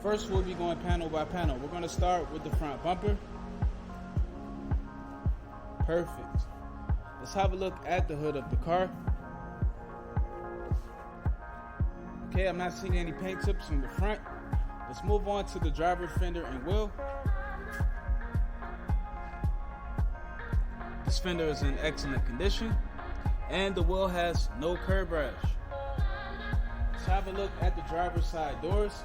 First, we'll be going panel by panel. We're going to start with the front bumper. Perfect. Let's have a look at the hood of the car. Okay, I'm not seeing any paint tips from the front. Let's move on to the driver fender and wheel. This fender is in excellent condition, and the wheel has no curb rash. Let's have a look at the driver's side doors.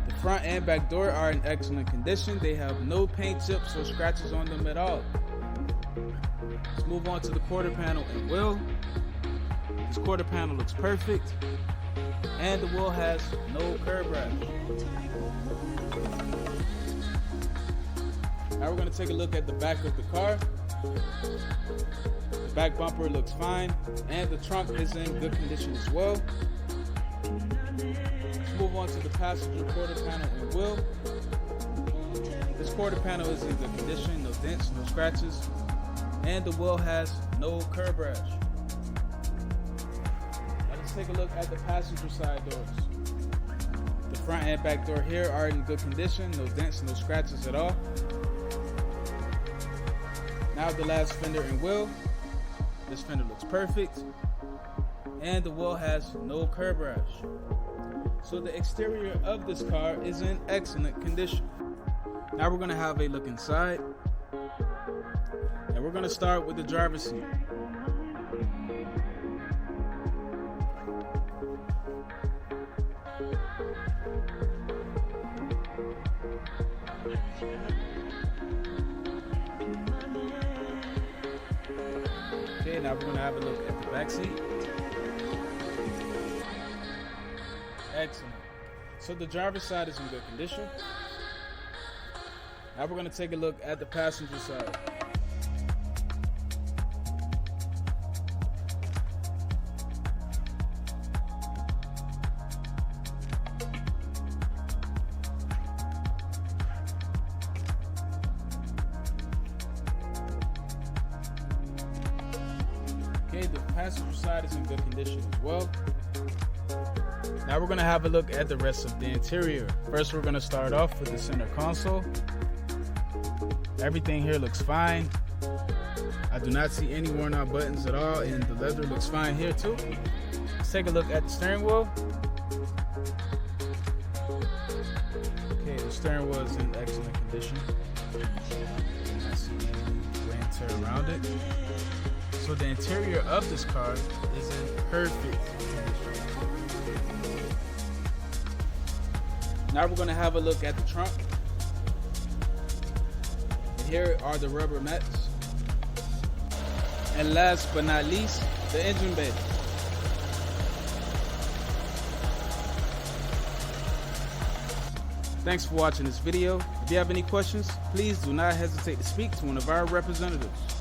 The front and back door are in excellent condition. They have no paint chips or scratches on them at all. Let's move on to the quarter panel and wheel. This quarter panel looks perfect, and the wheel has no curb rash. Now we're going to take a look at the back of the car. The back bumper looks fine, and the trunk is in good condition as well. Let's move on to the passenger quarter panel and wheel. This quarter panel is in good condition, no dents, no scratches, and the wheel has no curb rash. Now let's take a look at the passenger side doors. The front and back door here are in good condition, no dents, no scratches at all. Now the last fender and wheel. This fender looks perfect, and the wheel has no curb rash. So the exterior of this car is in excellent condition. Now we're going to have a look inside, and we're going to start with the driver's seat. Okay, now we're going to have a look at the back seat. Excellent. So the driver's side is in good condition. Now we're going to take a look at the passenger side. Okay, the passenger side is in good condition as well. Now we're going to have a look at the rest of the interior. First, we're going to start off with the center console. Everything here looks fine. I do not see any worn out buttons at all, and the leather looks fine here too. Let's take a look at the steering wheel. Okay, the steering wheel is in excellent condition. I don't see any wear and tear around it. So the interior of this car is in perfect condition. Now we're going to have a look at the trunk. And here are the rubber mats. And last but not least, the engine bay. Thanks for watching this video. If you have any questions, please do not hesitate to speak to one of our representatives.